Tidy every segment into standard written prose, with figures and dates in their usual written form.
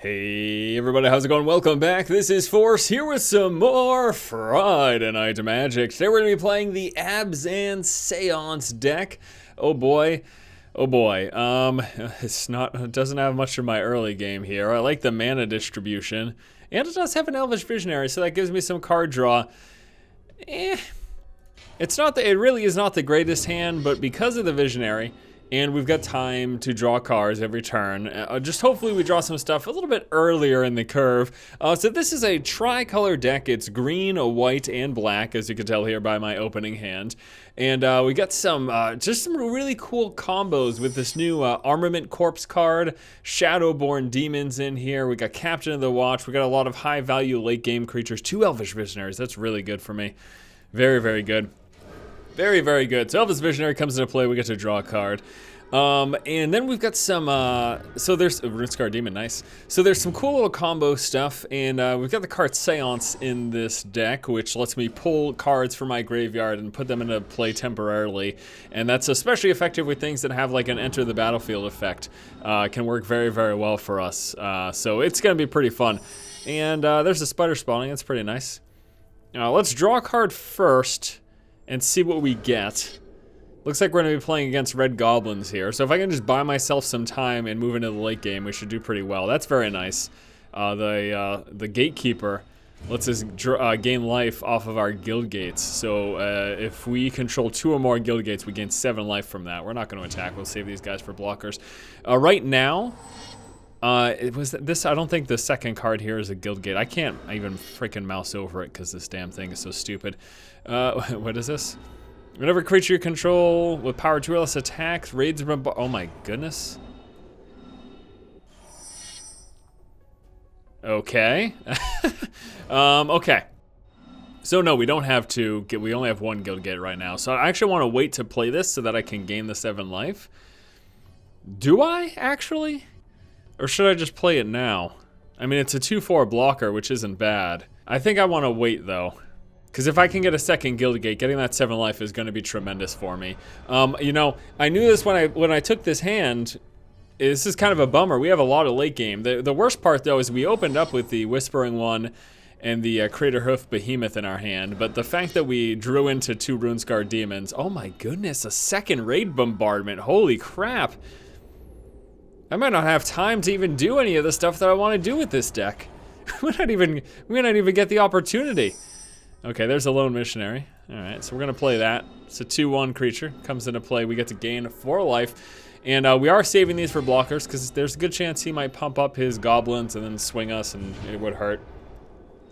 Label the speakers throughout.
Speaker 1: Hey everybody, how's it going? Welcome back. This is Force here with some more Friday Night Magic. Today we're going to be playing the Abzan Seance deck. Oh boy. Oh boy. It doesn't have much of my early game here. I like the mana distribution. And it does have an Elvish Visionary, so that gives me some card draw. It really is not the greatest hand, but because of the Visionary, and we've got time to draw cards every turn. Just hopefully we draw some stuff a little bit earlier in the curve. So this is a tricolor deck. It's green, white, and black, as you can tell here by my opening hand. And we got just some really cool combos with this new Armament Corpse card, Shadowborn Demons in here. We got Captain of the Watch. We got a lot of high value late game creatures. 2 Elvish Visionaries. That's really good for me. Very, very good. Very, very good. So Elvish Visionary comes into play, we get to draw a card. And then we've got some, so there's a Runescar Demon, nice. So there's some cool little combo stuff, and we've got the card Seance in this deck, which lets me pull cards from my graveyard and put them into play temporarily. And that's especially effective with things that have like an enter the battlefield effect. Can work very, very well for us. So it's gonna be pretty fun. And there's a spider spawning, that's pretty nice. Let's draw a card first and see what we get. Looks like we're gonna be playing against red goblins here. So if I can just buy myself some time and move into the late game, we should do pretty well. That's very nice. The gatekeeper lets us gain life off of our guild gates. So if we control 2 or more guild gates, we gain 7 life from that. We're not gonna attack, we'll save these guys for blockers. Right now, I don't think the second card here is a guild gate. I can't even freaking mouse over it because this damn thing is so stupid. What is this? Whenever creature you control with power 2 or less attacks, raids, oh my goodness. Okay. Okay. So no, we don't have to, we only have 1 guild gate right now. So I actually want to wait to play this so that I can gain the 7 life. Do I, actually? Or should I just play it now? I mean, it's a 2/4 blocker, which isn't bad. I think I want to wait, though. Because if I can get a second guild gate, getting that 7 life is going to be tremendous for me. You know, I knew this when I took this hand. This is kind of a bummer. We have a lot of late game. The worst part, though, is we opened up with the Whispering One and the Crater Hoof Behemoth in our hand. But the fact that we drew into 2 Runescar Demons, oh my goodness, a second raid bombardment. Holy crap. I might not have time to even do any of the stuff that I want to do with this deck. we might not even get the opportunity. Okay, there's a Lone Missionary. All right, so we're gonna play that. It's a 2/1 creature, comes into play. We get to gain 4 life. And we are saving these for blockers because there's a good chance he might pump up his goblins and then swing us and it would hurt.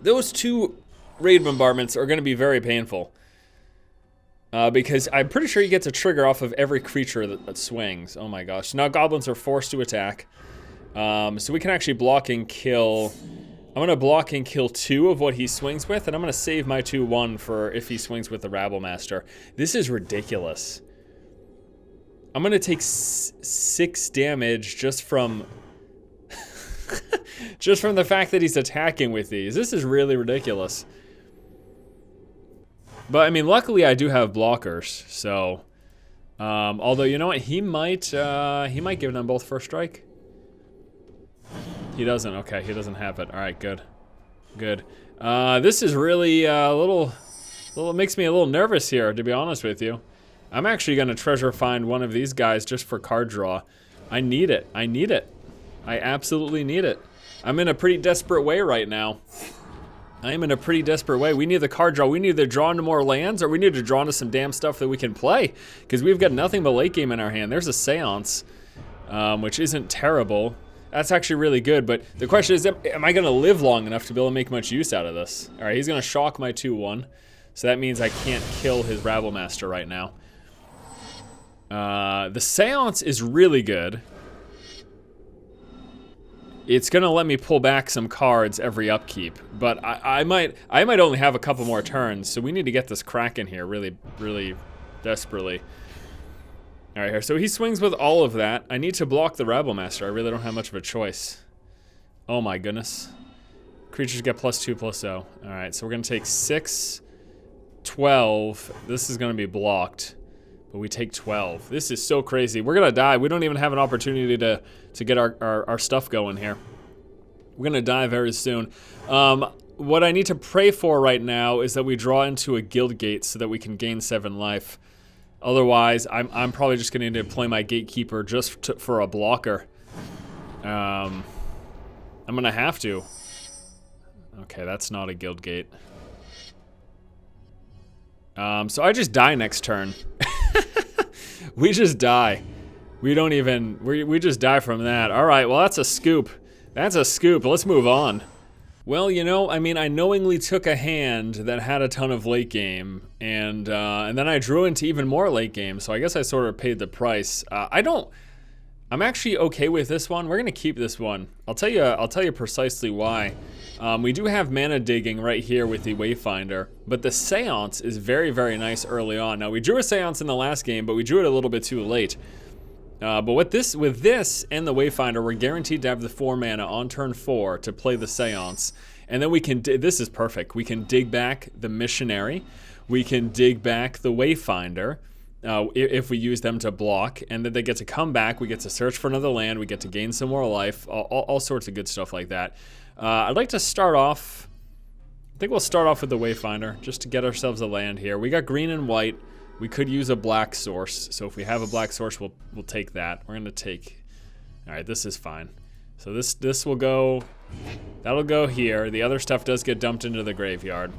Speaker 1: Those 2 raid bombardments are gonna be very painful. Because I'm pretty sure he gets a trigger off of every creature that swings. Oh my gosh. Now goblins are forced to attack. So we can actually block and kill. I'm going to block and kill 2 of what he swings with, and I'm going to save my 2/1 for if he swings with the Rabble Master. This is ridiculous. I'm going to take 6 damage just from just from the fact that he's attacking with these. This is really ridiculous. But I mean, luckily I do have blockers, so although you know what, he might give them both first strike. He doesn't. Okay, he doesn't have it. All right, good, good. This is really makes me a little nervous here, to be honest with you. I'm actually gonna treasure find one of these guys just for card draw. I need it. I need it. I absolutely need it. I'm in a pretty desperate way right now. I am in a pretty desperate way. We need the card draw. We need to draw into more lands, or we need to draw into some damn stuff that we can play. Because we've got nothing but late game in our hand. There's a Seance, which isn't terrible. That's actually really good, but the question is, am I going to live long enough to be able to make much use out of this? All right, he's going to shock my 2/1, so that means I can't kill his Rabble Master right now. The Seance is really good. It's gonna let me pull back some cards every upkeep, but I might only have a couple more turns, so we need to get this crack in here really, really desperately. All right, here, so he swings with all of that. I need to block the Rabble Master. I really don't have much of a choice. Oh my goodness. Creatures get +2/+0. All right, so we're gonna take 6, 12. This is gonna be blocked, but we take 12. This is so crazy. We're gonna die. We don't even have an opportunity to get our stuff going here. We're gonna die very soon. What I need to pray for right now is that we draw into a guild gate so that we can gain 7 life. Otherwise, I'm probably just gonna need to play my gatekeeper just for a blocker. I'm gonna have to. Okay, that's not a guild gate. So I just die next turn. We just die. We don't even, we just die from that. All right, well, that's a scoop. That's a scoop. Let's move on. Well, you know, I mean, I knowingly took a hand that had a ton of late game, and then I drew into even more late game, so I guess I sort of paid the price. I'm actually okay with this one. We're gonna keep this one. I'll tell you precisely why. We do have mana digging right here with the Wayfinder, but the Seance is very, very nice early on. Now, we drew a Seance in the last game, but we drew it a little bit too late. But with this and the Wayfinder, we're guaranteed to have the 4 mana on turn 4 to play the Seance. And then we can, this is perfect. We can dig back the Missionary. We can dig back the Wayfinder if we use them to block. And then they get to come back. We get to search for another land. We get to gain some more life. All sorts of good stuff like that. I'd like to start off, I think we'll start off with the Wayfinder just to get ourselves a land here. We got green and white. We could use a black source, so if we have a black source, we'll take that. We're gonna take, all right, this is fine. So this will go, that'll go here. The other stuff does get dumped into the graveyard.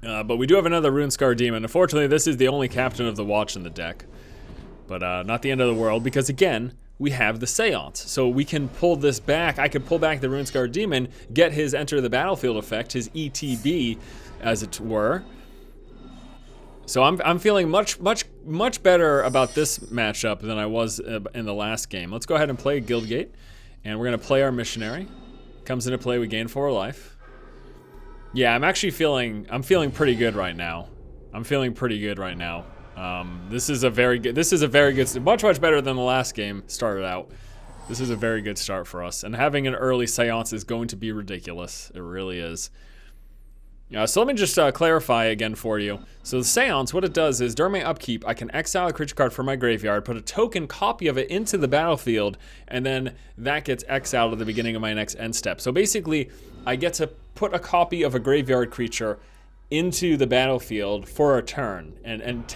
Speaker 1: But we do have another Runescar Demon. Unfortunately, this is the only Captain of the Watch in the deck. But not the end of the world, because again, we have the Seance. So we can pull this back. I could pull back the Runescar Demon, get his Enter the Battlefield effect, his ETB, as it were. So I'm feeling much better about this matchup than I was in the last game. Let's go ahead and play Guildgate, and we're gonna play our Missionary. Comes into play, we gain 4 life. Yeah, I'm feeling pretty good right now. I'm feeling pretty good right now. This is a very good, much better than the last game started out. This is a very good start for us, and having an early Seance is going to be ridiculous. It really is. So let me just clarify again for you. So the Seance, what it does is during my upkeep, I can exile a creature card from my graveyard, put a token copy of it into the battlefield, and then that gets exiled at the beginning of my next end step. So basically, I get to put a copy of a graveyard creature into the battlefield for a turn, and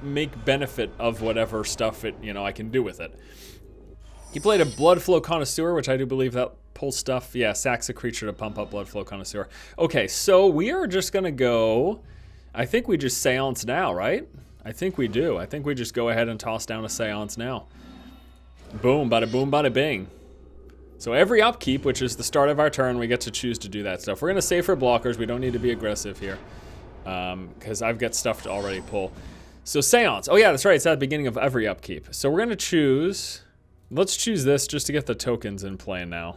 Speaker 1: make benefit of whatever stuff I can do with it. He played a Bloodflow Connoisseur, which I do believe that pulls stuff. Yeah, sacks a creature to pump up Bloodflow Connoisseur. Okay, so we are just gonna go, I think we just Seance now, right? I think we do. I think we just go ahead and toss down a Seance now. Boom, bada bing. So every upkeep, which is the start of our turn, we get to choose to do that stuff. We're gonna save for blockers. We don't need to be aggressive here, because I've got stuff to already pull. So Seance, oh yeah, that's right, it's at the beginning of every upkeep. So we're gonna choose, let's choose this just to get the tokens in play now.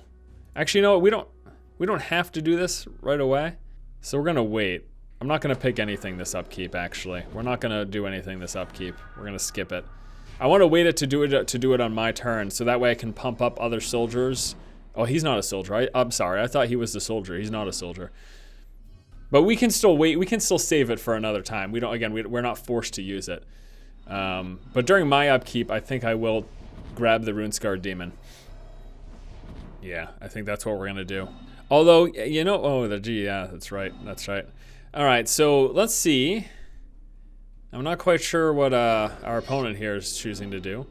Speaker 1: Actually, no, we don't have to do this right away. So we're gonna wait. I'm not gonna pick anything this upkeep, actually. We're not gonna do anything this upkeep. We're gonna skip it. I wanna wait it to do it on my turn, so that way I can pump up other soldiers. Oh, he's not a soldier. I'm sorry, I thought he was the soldier. He's not a soldier. But we can still wait, we can still save it for another time. We're not forced to use it. But during my upkeep, I think I will grab the Runescar Demon. Yeah, I think that's what we're gonna do. Although, oh, the G, yeah, that's right. All right, so let's see. I'm not quite sure what our opponent here is choosing to do.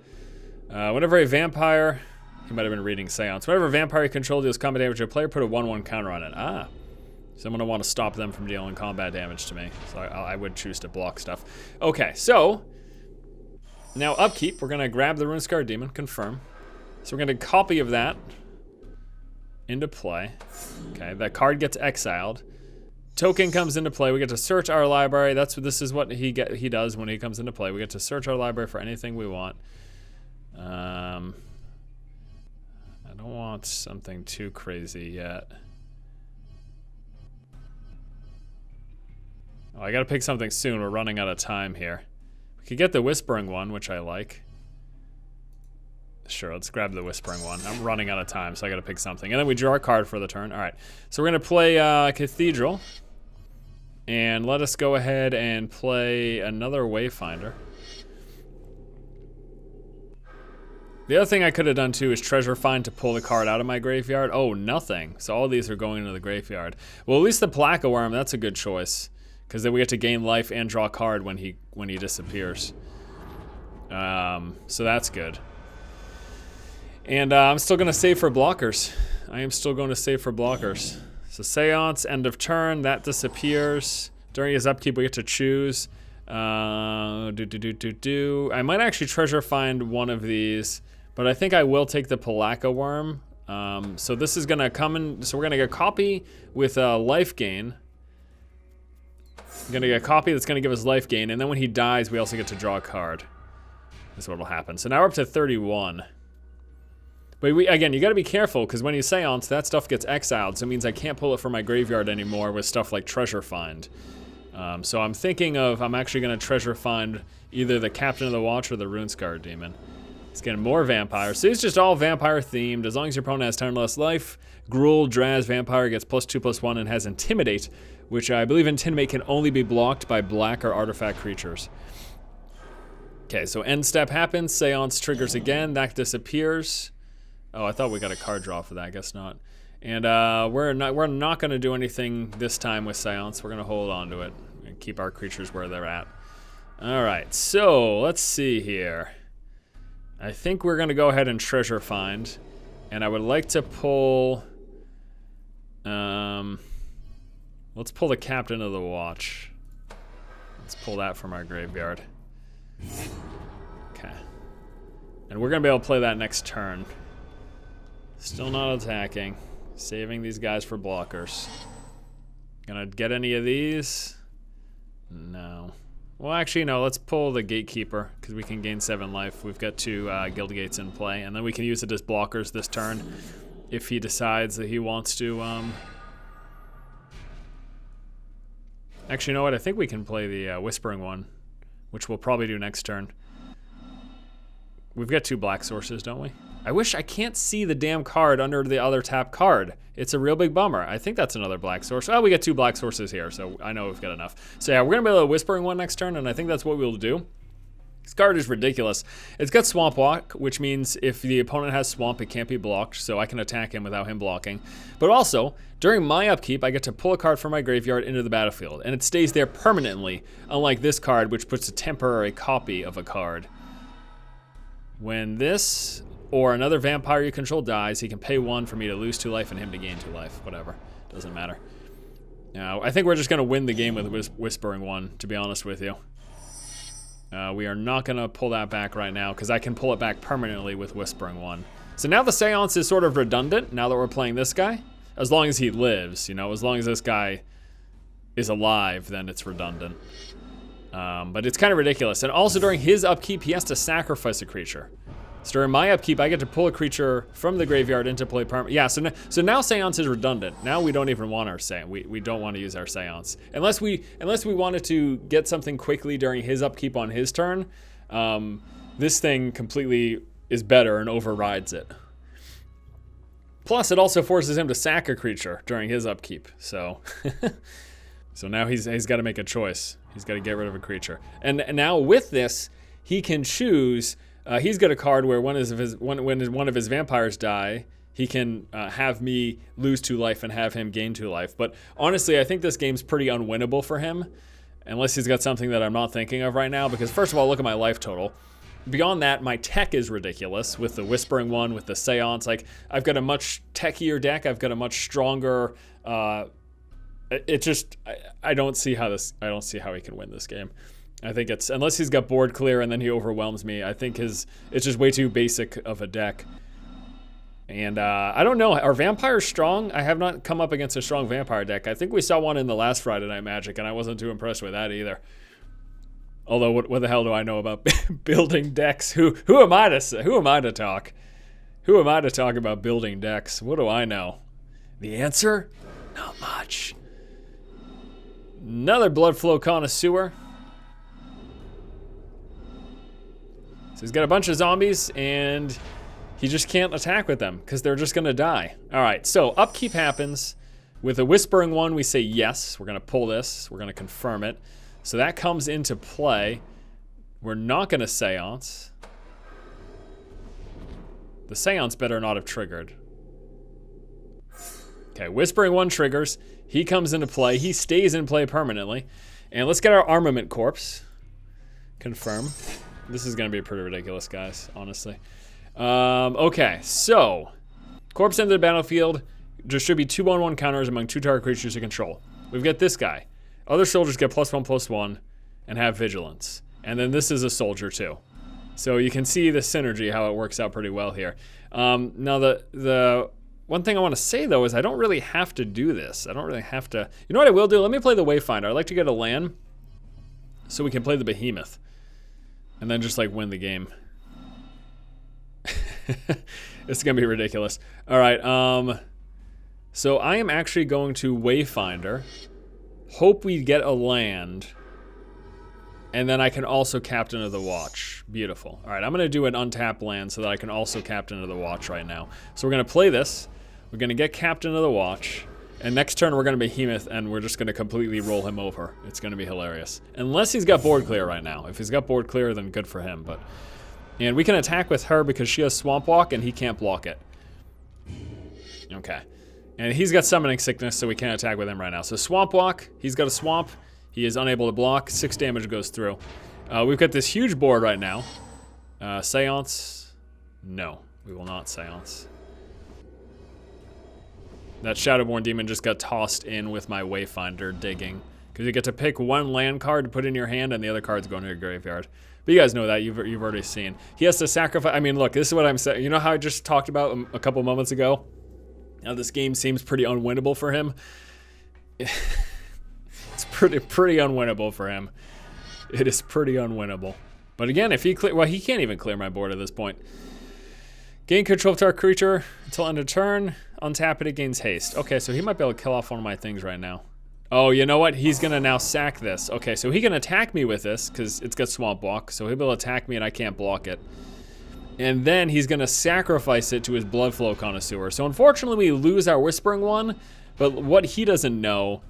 Speaker 1: Whenever a vampire, he might have been reading Seance. Whenever a vampire you control deals combat damage to a player, put a 1/1 counter on it. Ah, so I'm gonna want to stop them from dealing combat damage to me. So I would choose to block stuff. Okay, so now upkeep, we're gonna grab the Runescar Demon, confirm. So we're gonna copy of that into play. Okay, that card gets exiled. Token comes into play. We get to search our library. This is what he does when he comes into play. We get to search our library for anything we want. I don't want something too crazy yet. Oh, I gotta pick something soon. We're running out of time here. We could get the Whispering one, which I like. Sure, let's grab the Whispering one. I'm running out of time, so I gotta pick something. And then we draw a card for the turn. All right, so we're gonna play Cathedral. And let us go ahead and play another Wayfinder. The other thing I could have done too is treasure find to pull the card out of my graveyard. Oh, nothing. So all these are going into the graveyard. Well, at least the Plaka Worm, that's a good choice. Because then we get to gain life and draw a card when he disappears. So that's good. And I'm still going to save for blockers. I am still going to save for blockers. So Seance, end of turn, that disappears. During his upkeep, we get to choose. I might actually treasure find one of these, but I think I will take the Plaka Worm. So this is gonna come in, so we're gonna get a copy with life gain. We're gonna get a copy that's gonna give us life gain, and then when he dies, we also get to draw a card. That's what'll happen. So now we're up to 31. But again, you gotta be careful, because when you Seance, that stuff gets exiled, so it means I can't pull it from my graveyard anymore with stuff like treasure find. So I'm thinking of, I'm actually gonna treasure find either the Captain of the Watch or the Runescar Demon. He's getting more vampires. So he's just all vampire themed. As long as your opponent has 10 or less life, Gruul, Draz, Vampire gets +2/+1 and has Intimidate, which I believe Intimidate can only be blocked by black or artifact creatures. Okay, so end step happens, Seance triggers again, that disappears. Oh, I thought we got a card draw for that, I guess not. And we're not gonna do anything this time with Seance. We're gonna hold on to it and keep our creatures where they're at. All right, so let's see here. I think we're gonna go ahead and treasure find, and I would like to pull. Let's pull the Captain of the Watch. Let's pull that from our graveyard. Okay, and we're gonna be able to play that next turn. Still not attacking. Saving these guys for blockers. Gonna get any of these? No. Well, actually, no. Let's pull the Gatekeeper, because we can gain 7 life. We've got 2 Guild Gates in play, and then we can use it as blockers this turn if he decides that he wants to. Actually, you know what? I think we can play the Whispering one, which we'll probably do next turn. We've got 2 black sources, don't we? I wish I can't see the damn card under the other tap card. It's a real big bummer. I think that's another black source. Oh, we got 2 black sources here, so I know we've got enough. So yeah, we're gonna be able to Whispering one next turn, and I think that's what we'll do. This card is ridiculous. It's got Swamp Walk, which means if the opponent has Swamp, it can't be blocked, so I can attack him without him blocking. But also, during my upkeep, I get to pull a card from my graveyard into the battlefield, and it stays there permanently, unlike this card, which puts a temporary copy of a card. When this or another vampire you control dies, he can pay 1 for me to lose 2 life and him to gain 2 life. Whatever. Doesn't matter. Now, I think we're just going to win the game with Whispering one, to be honest with you. We are not going to pull that back right now, because I can pull it back permanently with Whispering one. So now the Seance is sort of redundant, now that we're playing this guy. As long as he lives, you know, as long as this guy is alive, then it's redundant. But it's kind of ridiculous. And also during his upkeep, he has to sacrifice a creature. So during my upkeep, I get to pull a creature from the graveyard into play permanent. Yeah, so now Seance is redundant. Now we don't even want our Seance. We don't want to use our Seance. Unless we wanted to get something quickly during his upkeep on his turn, this thing completely is better and overrides it. Plus, it also forces him to sack a creature during his upkeep. So, so now he's got to make a choice. He's got to get rid of a creature. And now with this, he can choose. He's got a card where when one of his vampires die, he can have me lose 2 life and have him gain 2 life. But honestly, I think this game's pretty unwinnable for him, unless he's got something that I'm not thinking of right now. Because first of all, look at my life total. Beyond that, my tech is ridiculous with the Whispering one, with the Seance. Like, I've got a much techier deck. I've got a much stronger. It just, I don't see how he can win this game. I think it's, unless he's got board clear and then he overwhelms me, I think it's just way too basic of a deck. And I don't know, are vampires strong? I have not come up against a strong vampire deck. I think we saw one in the last Friday Night Magic, and I wasn't too impressed with that either. Although, what the hell do I know about building decks? Who am I to talk? Who am I to talk about building decks? What do I know? The answer? Not much. Another Blood Flow Connoisseur. So he's got a bunch of zombies, and he just can't attack with them, because they're just going to die. All right, so upkeep happens. With a Whispering one, we say yes. We're going to pull this. We're going to confirm it. So that comes into play. We're not going to Seance. The Seance better not have triggered. Okay, Whispering One triggers. He comes into play. He stays in play permanently. And let's get our Armament Corpse. Confirm. This is going to be pretty ridiculous, guys, honestly. Okay, so Corpse into the battlefield. Distribute 2/1/1 counters among 2 target creatures you control. We've got this guy. Other soldiers get +1/+1 and have vigilance. And then this is a soldier too. So you can see the synergy, how it works out pretty well here. Now the one thing I want to say though is I don't really have to do this. I don't really have to. You know what I will do? Let me play the Wayfinder. I'd like to get a land so we can play the Behemoth. And then just like win the game. It's gonna be ridiculous. All right, so I am actually going to Wayfinder. Hope we get a land. And then I can also Captain of the Watch. Beautiful. All right, I'm gonna do an untapped land so that I can also Captain of the Watch right now. So we're gonna play this. We're gonna get Captain of the Watch. And next turn we're gonna Behemoth and we're just gonna completely roll him over. It's gonna be hilarious. Unless he's got board clear right now. If he's got board clear, then good for him. And we can attack with her because she has Swamp Walk and he can't block it. Okay. And he's got Summoning Sickness, so we can't attack with him right now. So Swamp Walk, he's got a Swamp. He is unable to block. 6 damage goes through. We've got this huge board right now. Seance. No, we will not Seance. That Shadowborn Demon just got tossed in with my Wayfinder digging. Because you get to pick 1 land card to put in your hand and the other card's going to your graveyard. But you guys know that. You've already seen. He has to sacrifice. I mean, look, this is what I'm saying. You know how I just talked about a couple moments ago? Now this game seems pretty unwinnable for him. It's pretty unwinnable for him. It is pretty unwinnable. But again, if he well, he can't even clear my board at this point. Gain control of target creature until end of turn. Untap it, it gains haste. Okay, so he might be able to kill off one of my things right now. Oh, you know what? He's gonna now sack this. Okay, so he can attack me with this because it's got Swamp Walk. So he'll be able to attack me and I can't block it. And then he's gonna sacrifice it to his Bloodflow Connoisseur. So unfortunately we lose our Whispering One, but what he doesn't know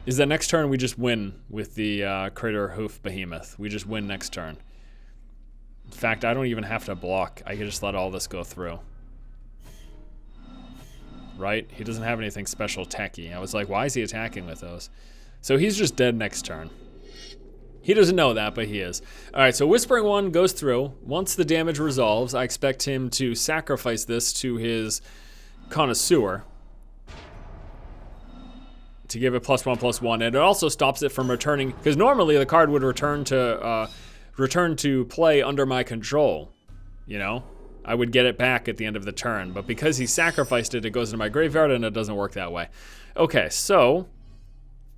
Speaker 1: is that next turn we just win with the Crater Hoof Behemoth. We just win next turn. In fact, I don't even have to block. I can just let all this go through. Right? He doesn't have anything special techy. I was like, why is he attacking with those? So he's just dead next turn. He doesn't know that, but he is. All right, so Whispering One goes through. Once the damage resolves, I expect him to sacrifice this to his Connoisseur to give it +1/+1, and it also stops it from returning, because normally the card would return to play under my control. You know, I would get it back at the end of the turn, but because he sacrificed it, it goes into my graveyard, and it doesn't work that way. Okay, so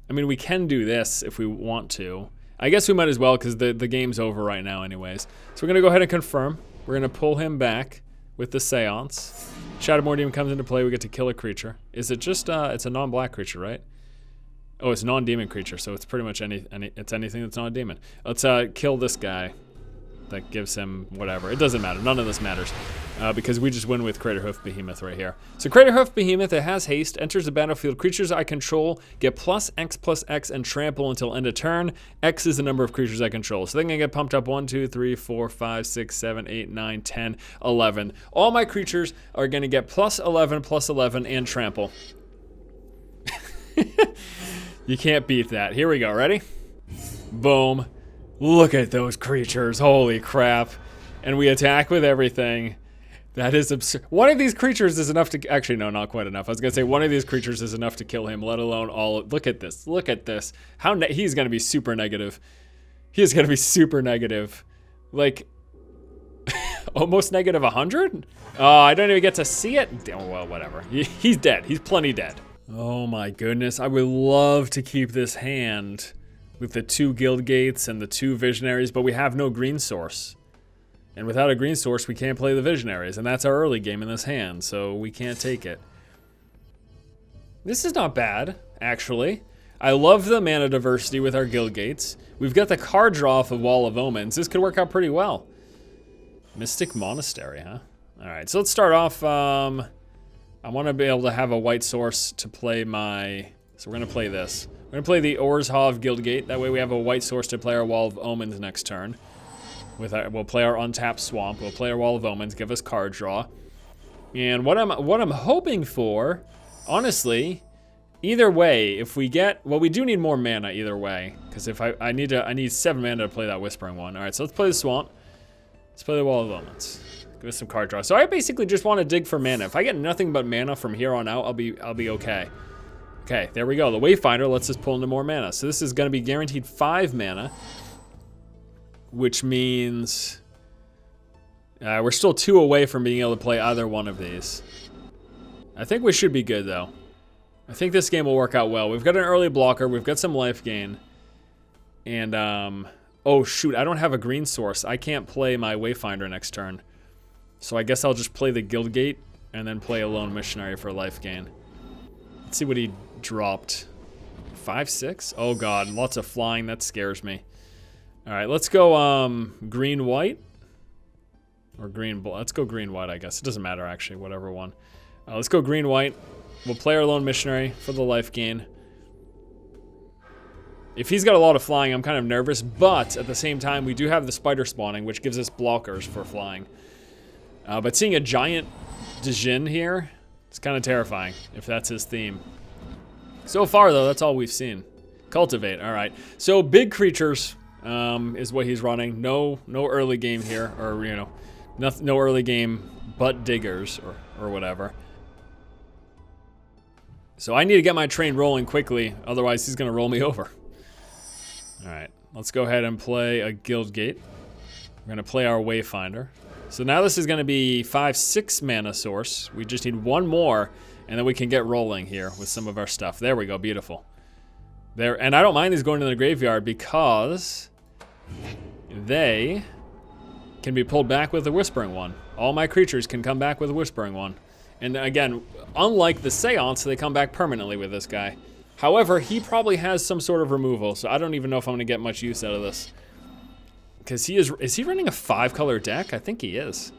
Speaker 1: I mean, we can do this if we want to. I guess we might as well because the game's over right now anyways. So we're going to go ahead and confirm. We're going to pull him back with the Seance. Shadowborn Demon comes into play. We get to kill a creature. Is it just, it's a non-black creature, right? Oh, it's a non-demon creature, so it's pretty much it's anything that's not a demon. Let's kill this guy. That gives him whatever. It doesn't matter. None of this matters because we just win with Crater Hoof Behemoth right here. So Crater Hoof Behemoth, it has haste, enters the battlefield. Creatures I control get +X/+X and trample until end of turn. X is the number of creatures I control. So they're going to get pumped up 1, 2, 3, 4, 5, 6, 7, 8, 9, 10, 11. All my creatures are going to get +11/+11 and trample. You can't beat that. Here we go. Ready? Boom. Look at those creatures, holy crap. And we attack with everything. That is absurd. One of these creatures is enough to, actually no, not quite enough. I was gonna say one of these creatures is enough to kill him, let alone all, look at this, look at this. He's gonna be super negative. He is gonna be super negative. Like, almost negative 100? Oh, I don't even get to see it. Oh, well, whatever. He's dead, he's plenty dead. Oh my goodness, I would love to keep this hand with the 2 Guild Gates and the 2 Visionaries, but we have no green source. And without a green source, we can't play the Visionaries, and that's our early game in this hand, so we can't take it. This is not bad, actually. I love the mana diversity with our Guild Gates. We've got the card draw off of Wall of Omens. This could work out pretty well. Mystic Monastery, huh? All right, so let's start off. I want to be able to have a white source to play my... So we're going to play this. We're going to play the Orzhov Guildgate. That way we have a white source to play our Wall of Omens next turn. We'll play our Untapped Swamp. We'll play our Wall of Omens, give us card draw. And what I'm hoping for, honestly, either way, if we get, well, we do need more mana either way, because if I need 7 mana to play that Whispering one. All right, so let's play the Swamp. Let's play the Wall of Elements. Give us some card draw. So I basically just want to dig for mana. If I get nothing but mana from here on out, I'll be okay. Okay, there we go. The Wayfinder lets us pull into more mana. So this is going to be guaranteed 5 mana, which means we're still 2 away from being able to play either one of these. I think we should be good, though. I think this game will work out well. We've got an early blocker. We've got some life gain. And, oh, shoot. I don't have a green source. I can't play my Wayfinder next turn. So I guess I'll just play the Guildgate and then play a Lone Missionary for life gain. Let's see what he dropped. 5/6? Oh, God. Lots of flying. That scares me. All right, let's go green-white. Or let's go green-white, I guess. It doesn't matter, actually, whatever one. Let's go green-white. We'll play our Lone Missionary for the life gain. If he's got a lot of flying, I'm kind of nervous, but at the same time, we do have the Spider spawning, which gives us blockers for flying. But seeing a giant Djinn here, it's kind of terrifying, if that's his theme. So far, though, that's all we've seen. Cultivate, all right. So big creatures is what he's running. No early game here, or, you know, no early game but diggers or whatever. So I need to get my train rolling quickly, otherwise he's going to roll me over. All right, let's go ahead and play a Guildgate. We're going to play our Wayfinder. So now this is going to be 5/6 mana source. We just need 1 more, and then we can get rolling here with some of our stuff. There we go, beautiful. There, and I don't mind these going to the graveyard because they can be pulled back with the Whispering one. All my creatures can come back with a Whispering one. And again, unlike the Seance, they come back permanently with this guy. However, he probably has some sort of removal, so I don't even know if I'm going to get much use out of this. Because is he running a 5-color deck? I think he is.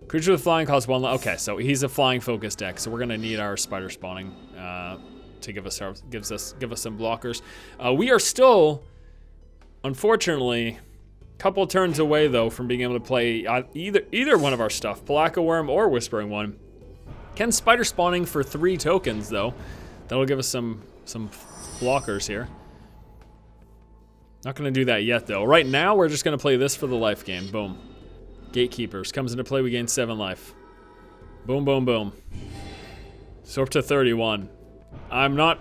Speaker 1: Creature with flying costs 1. Okay, so he's a flying focused deck, so we're going to need our Spider spawning to give us some blockers. We are still, unfortunately, a couple turns away though from being able to play either one of our stuff, Palaka Worm or Whispering one. Can Spider spawning for 3 tokens though. That'll give us some blockers here. Not gonna do that yet though. Right now we're just gonna play this for the life gain. Boom. Gatekeepers comes into play, we gain 7 life. Boom, boom, boom. So up to 31. I'm not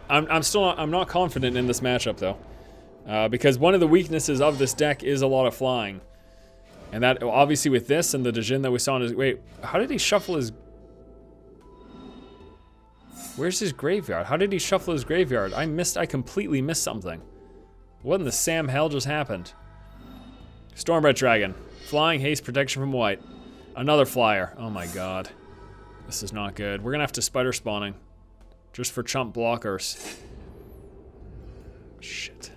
Speaker 1: confident in this matchup though. Because one of the weaknesses of this deck is a lot of flying. And that obviously with this and the Djinn that we saw in his, wait, how did he shuffle his, where's his graveyard? How did he shuffle his graveyard? I completely missed something. What in the Sam hell just happened? Stormbred Dragon. Flying, haste, protection from white. Another flyer. Oh my god. This is not good. We're gonna have to Spider spawning. Just for chump blockers. Shit.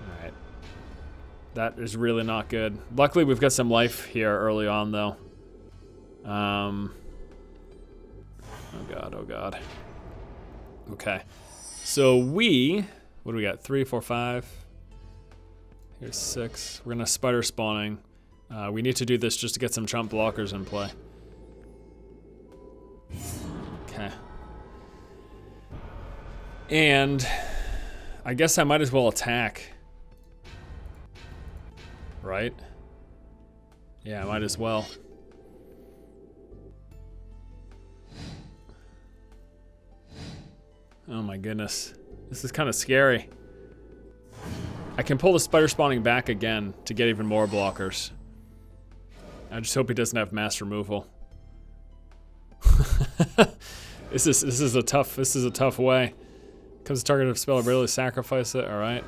Speaker 1: Alright. That is really not good. Luckily we've got some life here early on though. Oh god, oh god. Okay. So what do we got? 3, 4, 5. Here's 6. We're gonna Spider spawning. We need to do this just to get some chump blockers in play. Okay. And I guess I might as well attack. Right? Yeah, I might as well. Oh my goodness. This is kind of scary. I can pull the Spider spawning back again to get even more blockers. I just hope he doesn't have mass removal. This is a tough way. Comes to target of spell ability, sacrifice it, alright.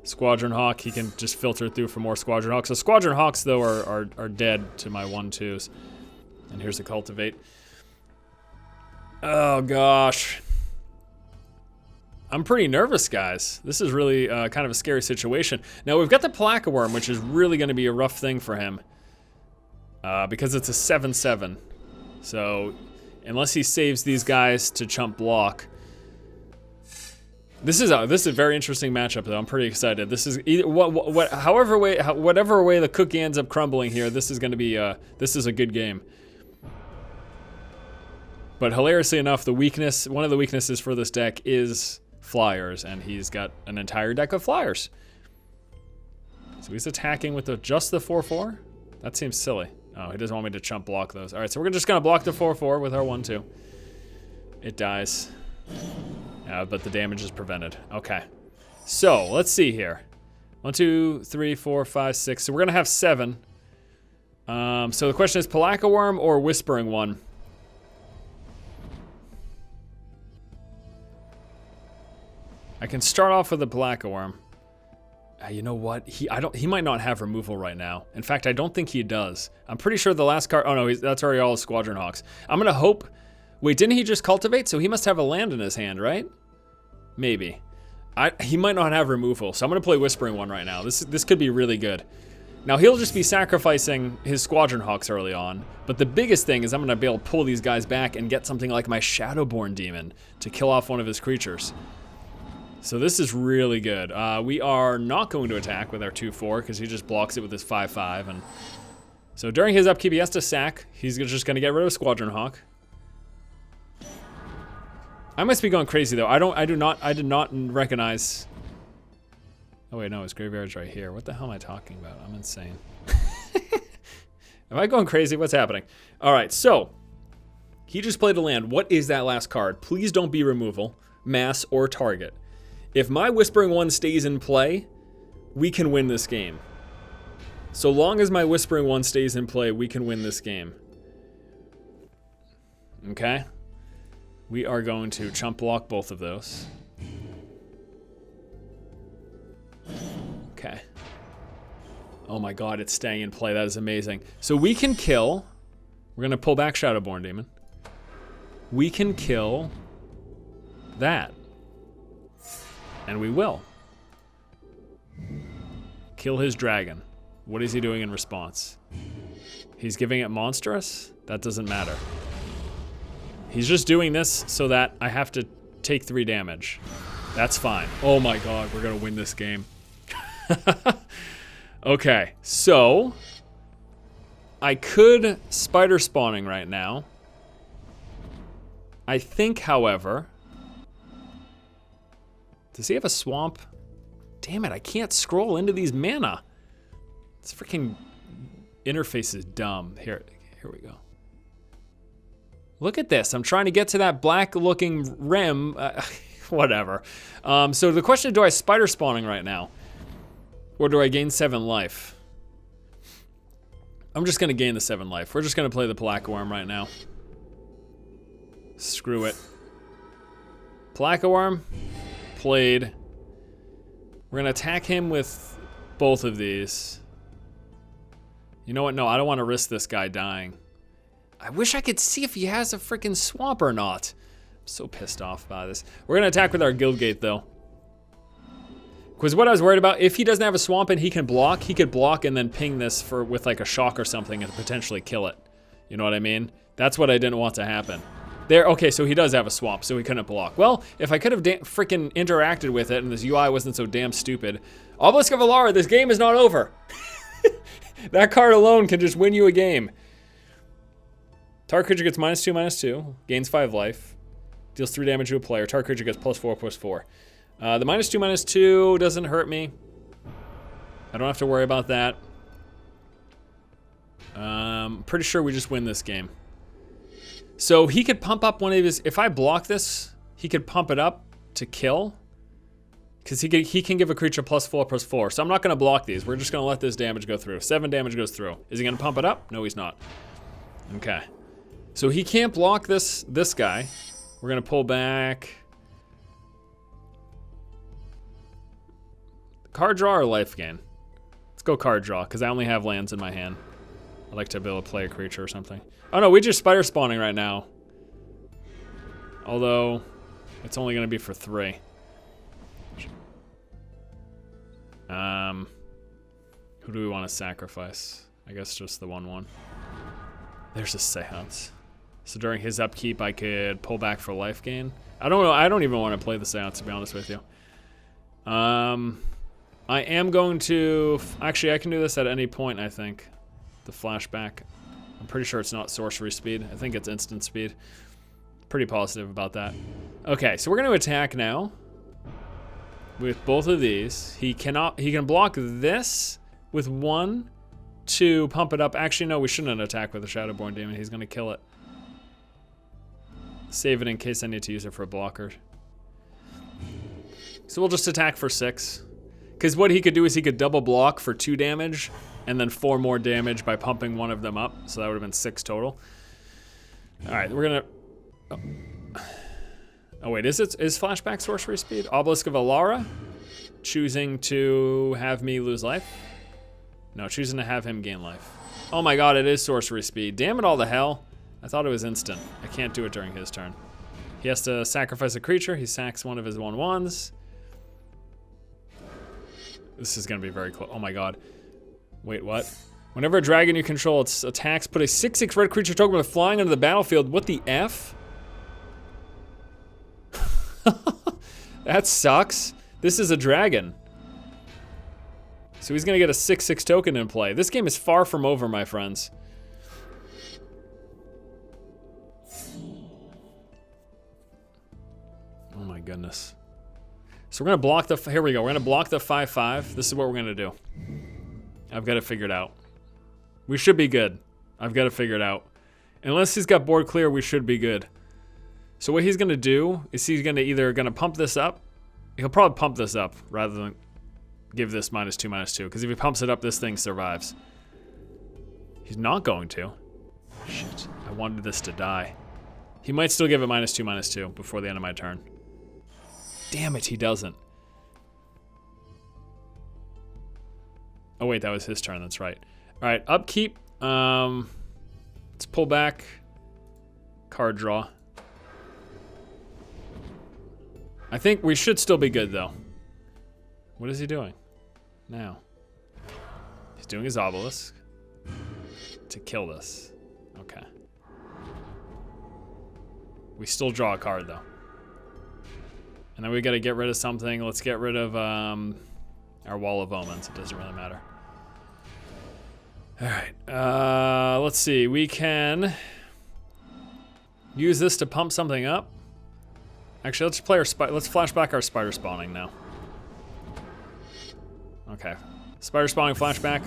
Speaker 1: Squadron Hawk, he can just filter through for more Squadron Hawks. So Squadron Hawks though are dead to my 1/2s. And here's the Cultivate. Oh gosh. I'm pretty nervous, guys. This is really kind of a scary situation. Now, we've got the Palaka Worm, which is really going to be a rough thing for him. Because it's a 7/7. So, unless he saves these guys to chump block, This is a very interesting matchup, though. I'm pretty excited. This is either whatever way the cookie ends up crumbling here. This is going to be this is a good game. But hilariously enough, one of the weaknesses for this deck is flyers, and he's got an entire deck of flyers. So he's attacking with just the 4/4. That seems silly. Oh, he doesn't want me to chump block those. All right, so we're just gonna block the 4/4 with our 1/2. It dies. But the damage is prevented. Okay. So let's see here. 1, 2, 3, 4, 5, 6. So we're gonna have 7. So the question is Palaka Worm or Whispering One? I can start off with the Palaka Worm. You know what? He might not have removal right now. In fact, I don't think he does. I'm pretty sure the last card. Oh no, that's already all his Squadron Hawks. I'm gonna hope. Wait, didn't he just cultivate? So he must have a land in his hand, right? Maybe. He might not have removal, so I'm gonna play Whispering One right now. This could be really good. Now he'll just be sacrificing his Squadron Hawks early on, but the biggest thing is I'm gonna be able to pull these guys back and get something like my Shadowborn Demon to kill off one of his creatures. So this is really good. We are not going to attack with our 2/4 because he just blocks it with his 5/5, and so during his upkeep he has to sack. He's just gonna get rid of Squadron Hawk. I must be going crazy though. I did not recognize. Oh wait, no, his graveyard's right here. What the hell am I talking about? I'm insane. Am I going crazy? What's happening? All right, so he just played a land. What is that last card? Please don't be removal, mass, or target. If my Whispering One stays in play, we can win this game. So long as my Whispering One stays in play, we can win this game. Okay? We are going to chump block both of those. Okay. Oh my god, it's staying in play. That is amazing. So we can kill. We're going to pull back Shadowborn Demon. We can kill that. And we will. Kill his dragon. What is he doing in response? He's giving it monstrous? That doesn't matter. He's just doing this so that I have to take 3 damage. That's fine. Oh my god, we're gonna win this game. Okay, so I could Spider Spawning right now. I think, however, does he have a swamp? Damn it, I can't scroll into these mana. This freaking interface is dumb. Here we go. Look at this. I'm trying to get to that black looking rim. Whatever. So the question is, do I Spider Spawning right now? Or do I gain 7 life? I'm just going to gain the 7 life. We're just going to play the Palaka Worm right now. Screw it. Palaka Worm. Played. We're going to attack him with both of these. You know what? No, I don't want to risk this guy dying. I wish I could see if he has a freaking swamp or not. I'm so pissed off by this. We're going to attack with our Guildgate, though. Because what I was worried about, if he doesn't have a swamp and he could block and then ping this with like a shock or something and potentially kill it. You know what I mean? That's what I didn't want to happen. There, okay, so he does have a swamp, so he couldn't block. Well, if I could have freaking interacted with it and this UI wasn't so damn stupid. Obelisk of Alara, this game is not over. That card alone can just win you a game. Target creature gets -2/-2, gains 5 life, deals 3 damage to a player. Target creature gets +4/+4. The -2/-2 doesn't hurt me. I don't have to worry about that. Pretty sure we just win this game. So he could pump up one of his, if I block this, he could pump it up to kill. Because he can give a creature +4/+4. So I'm not going to block these. We're just going to let this damage go through. 7 damage goes through. Is he going to pump it up? No, he's not. Okay. So he can't block this guy. We're going to pull back. Card draw or life gain? Let's go card draw, because I only have lands in my hand. I'd like to be able to play a creature or something. Oh no, we just Spider Spawning right now. Although, it's only going to be for 3. Who do we want to sacrifice? I guess just the 1/1. There's a Seance. So during his upkeep, I could pull back for life gain. I don't know. I don't even want to play the Seance, to be honest with you. I am going to... Actually, I can do this at any point, I think. The flashback. I'm pretty sure it's not sorcery speed. I think it's instant speed. Pretty positive about that. Okay, so we're going to attack now. With both of these. He can block this with one to pump it up. Actually, no, we shouldn't attack with a Shadowborn Demon. He's going to kill it. Save it in case I need to use it for a blocker. So we'll just attack for 6. Because what he could do is he could double block for 2 damage and then 4 more damage by pumping one of them up. So that would have been 6 total. All right, we're going to... Oh wait, is flashback sorcery speed? Obelisk of Alara, choosing to have me lose life? No, choosing to have him gain life. Oh my god, it is sorcery speed. Damn it all to hell. I thought it was instant. I can't do it during his turn. He has to sacrifice a creature. He sacks one of his 1/1s. This is gonna be very close. Oh my god. Wait, what? Whenever a dragon you control its attacks, put a 6/6 red creature token with flying onto the battlefield. What the F? That sucks. This is a dragon. So he's gonna get a 6/6 token in play. This game is far from over, my friends. Oh my goodness. So we're gonna block the, here we go. We're gonna block the 5/5. This is what we're gonna do. I've got it figured out. We should be good. I've got it figured out. Unless he's got board clear, we should be good. So what he's gonna do is he's gonna either pump this up. He'll probably pump this up rather than give this -2/2. Because if he pumps it up, this thing survives. He's not going to. Shit, I wanted this to die. He might still give it -2/2 before the end of my turn. Damn it, he doesn't. Oh wait, that was his turn, that's right. All right, upkeep. Let's pull back. Card draw. I think we should still be good though. What is he doing now? He's doing his obelisk to kill this. Okay. We still draw a card though. And then we gotta get rid of something. Let's get rid of our Wall of Omens. It doesn't really matter. All right, let's see. We can use this to pump something up. Actually, let's play let's flash back our spider spawning now. Okay, spider spawning flashback.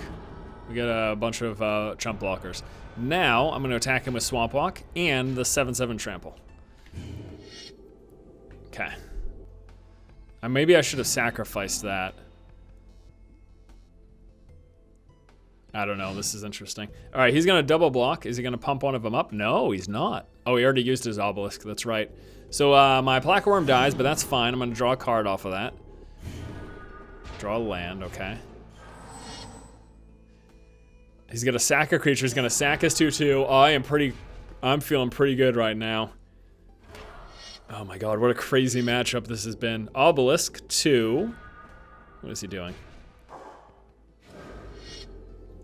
Speaker 1: We get a bunch of chump blockers. Now I'm gonna attack him with Swamp Walk and the 7/7 trample. Okay. Maybe I should have sacrificed that. I don't know, this is interesting. All right, he's gonna double block. Is he gonna pump one of them up? No, he's not. Oh, he already used his obelisk, that's right. So my Black Worm dies, but that's fine. I'm gonna draw a card off of that. Draw a land, okay. He's gonna sack a creature, he's gonna sack his 2/2. Oh, I'm feeling pretty good right now. Oh my god, what a crazy matchup this has been. Obelisk 2. What is he doing?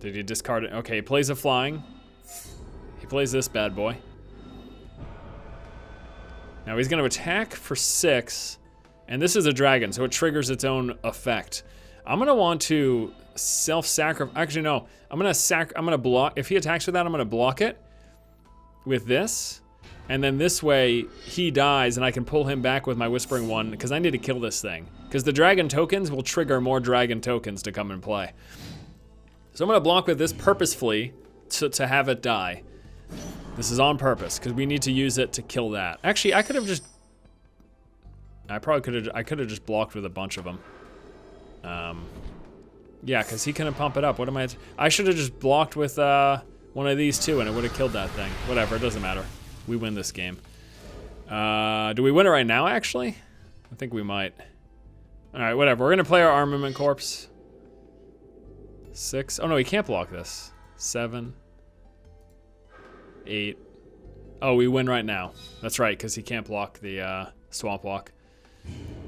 Speaker 1: Did he discard it? Okay, he plays a flying. He plays this bad boy. Now he's gonna attack for 6, and this is a dragon, so it triggers its own effect. I'm gonna want to self-sacrifice. Actually, no. I'm gonna block. If he attacks with that, I'm gonna block it with this, and then this way he dies, and I can pull him back with my Whispering One because I need to kill this thing. Because the dragon tokens will trigger more dragon tokens to come and play. So I'm gonna block with this purposefully to have it die. This is on purpose because we need to use it to kill that. Actually, I could have just. I could have just blocked with a bunch of them. Yeah, because he couldn't pump it up. What am I should have just blocked with one of these two, and it would have killed that thing. Whatever, it doesn't matter. We win this game. Do we win it right now? Actually, I think we might. All right, whatever. We're gonna play our Armament Corpse. 6. Oh no, he can't block this. 7. 8. Oh, we win right now. That's right, because he can't block the Swamp Walk.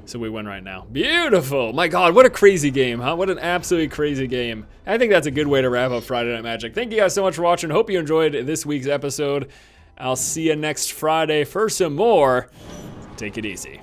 Speaker 1: So we win right now. Beautiful! My god, what a crazy game, huh? What an absolutely crazy game. I think that's a good way to wrap up Friday Night Magic. Thank you guys so much for watching. Hope you enjoyed this week's episode. I'll see you next Friday for some more. Take it easy.